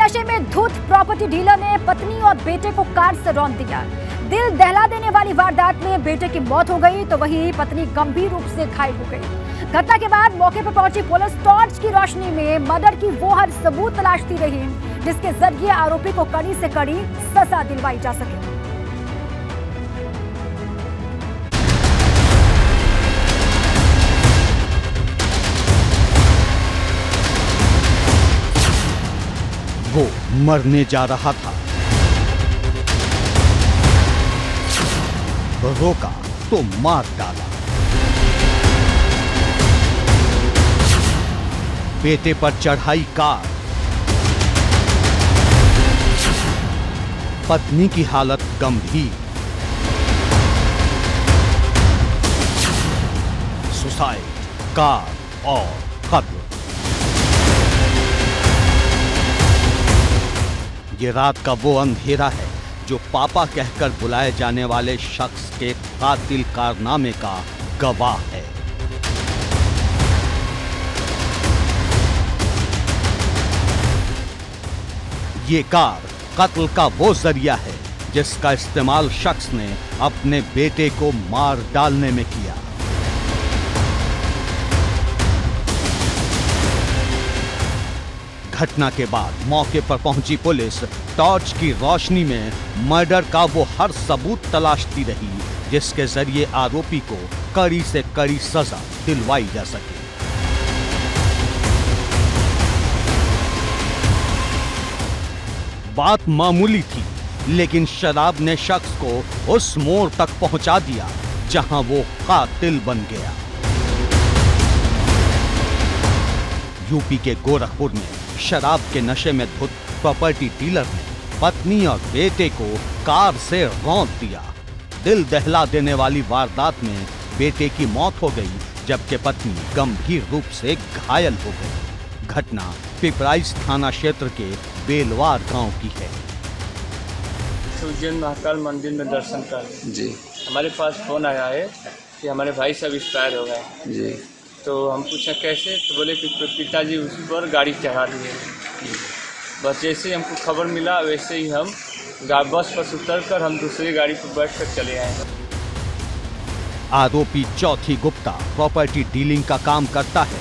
नशे में धुत प्रॉपर्टी डीलर ने पत्नी और बेटे को कार से रौंद दिया। दिल दहला देने वाली वारदात में बेटे की मौत हो गई तो वहीं पत्नी गंभीर रूप से घायल हो गई। घटना के बाद मौके पर पहुंची पुलिस टॉर्च की रोशनी में मर्डर की वो हर सबूत तलाशती रही जिसके जरिए आरोपी को कड़ी से कड़ी सजा दिलवाई जा सके। वो मरने जा रहा था, रोका तो मार डाला। बेटे पर चढ़ाई कार, पत्नी की हालत गंभीर, सुसाइड, कार और कत्ल। ये रात का वो अंधेरा है जो पापा कहकर बुलाए जाने वाले शख्स के कातिल कारनामे का गवाह है। ये कार कत्ल का वो जरिया है जिसका इस्तेमाल शख्स ने अपने बेटे को मार डालने में किया। घटना के बाद मौके पर पहुंची पुलिस टॉर्च की रोशनी में मर्डर का वो हर सबूत तलाशती रही जिसके जरिए आरोपी को कड़ी से कड़ी सजा दिलवाई जा सके। बात मामूली थी लेकिन शराब ने शख्स को उस मोड़ तक पहुंचा दिया जहां वो कातिल बन गया। यूपी के गोरखपुर में शराब के नशे में धुत प्रॉपर्टी डीलर ने पत्नी और बेटे को कार से रौंद दिया। दिल दहला देने वाली वारदात में बेटे की मौत हो गई जबकि पत्नी गंभीर रूप से घायल हो गई। घटना पिपराइच थाना क्षेत्र के बेलवार गांव की है। उज्जैन महाकाल मंदिर में दर्शन कर जी हमारे पास फोन आया है कि हमारे भाई सब एक्सपायर हो गए जी। तो हम पूछा कैसे, तो बोले कि पिताजी उस पर गाड़ी चढ़ा दिए। बस जैसे हमको खबर मिला वैसे ही हम बस पर उतर कर हम दूसरी गाड़ी पर बैठ कर चले आए। आरोपी चौथी गुप्ता प्रॉपर्टी डीलिंग का काम करता है।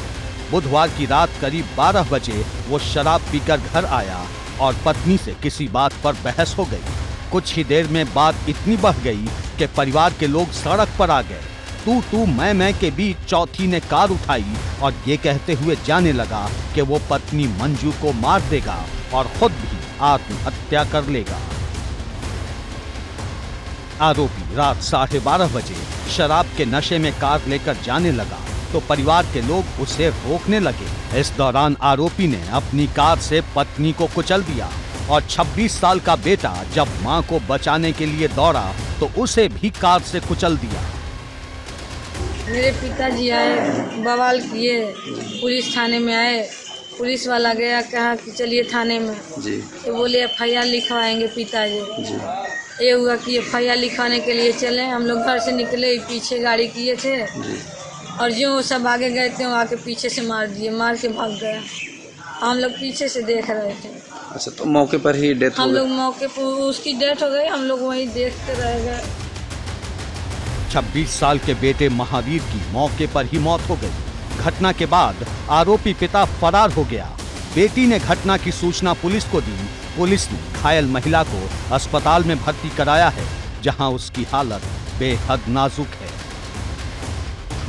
बुधवार की रात करीब 12 बजे वो शराब पीकर घर आया और पत्नी से किसी बात पर बहस हो गई। कुछ ही देर में बात इतनी बढ़ गई कि परिवार के लोग सड़क पर आ गए। तू मैं के बीच चौथी ने कार उठाई और ये कहते हुए जाने लगा कि वो पत्नी मंजू को मार देगा और खुद भी आत्महत्या कर लेगा। आरोपी रात 12:30 बजे शराब के नशे में कार लेकर जाने लगा तो परिवार के लोग उसे रोकने लगे। इस दौरान आरोपी ने अपनी कार से पत्नी को कुचल दिया और 26 साल का बेटा जब मां को बचाने के लिए दौड़ा तो उसे भी कार से कुचल दिया। मेरे पिताजी आए, बवाल किए, पुलिस थाने में आए। पुलिस वाला गया, कहा कि चलिए थाने में जी। तो बोले FIR लिखवाएंगे पिताजी जी। ये हुआ कि FIR लिखवाने के लिए चले। हम लोग घर से निकले, पीछे गाड़ी किए थे जी। और जो सब आगे गए थे वो आके पीछे से मार दिए, मार के भाग गया। हम लोग पीछे से देख रहे थे। अच्छा, तो मौके पर ही डेथ हो गई? हम लोग मौके पर उसकी डेथ हो गई, हम लोग वहीं देखते रह गए। 26 साल के बेटे महावीर की मौके पर ही मौत हो गई। घटना के बाद आरोपी पिता फरार हो गया। बेटी ने घटना की सूचना पुलिस को दी। पुलिस ने घायल महिला को अस्पताल में भर्ती कराया है जहां उसकी हालत बेहद नाजुक है।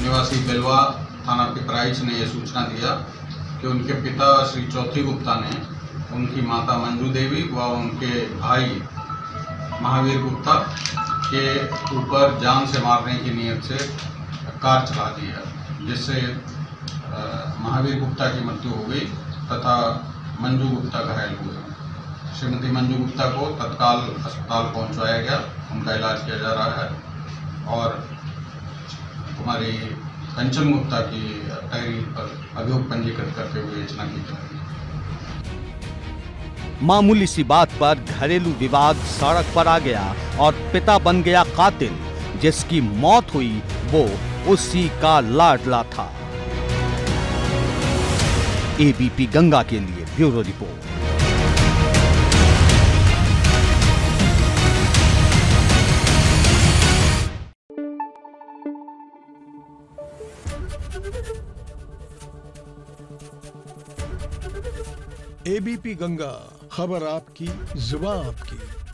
निवासी बेलवा थाना पिपराइच ने यह सूचना दिया कि उनके पिता श्री चौथी गुप्ता ने उनकी माता मंजू देवी व उनके भाई महावीर गुप्ता के ऊपर जान से मारने की नीयत से कार चला दी है, जिससे महावीर गुप्ता की मृत्यु हो गई तथा मंजू गुप्ता घायल हुए। श्रीमती मंजू गुप्ता को तत्काल अस्पताल पहुंचाया गया, उनका इलाज किया जा रहा है और हमारी कंचन गुप्ता की डायरी पर अभियोग पंजीकृत करते हुए याचना की जा रही है। मामूली सी बात पर घरेलू विवाद सड़क पर आ गया और पिता बन गया कातिल। जिसकी मौत हुई वो उसी का लाडला था। ABP गंगा के लिए ब्यूरो रिपोर्ट। एबीपी गंगा, खबर आपकी, जुबान आपकी।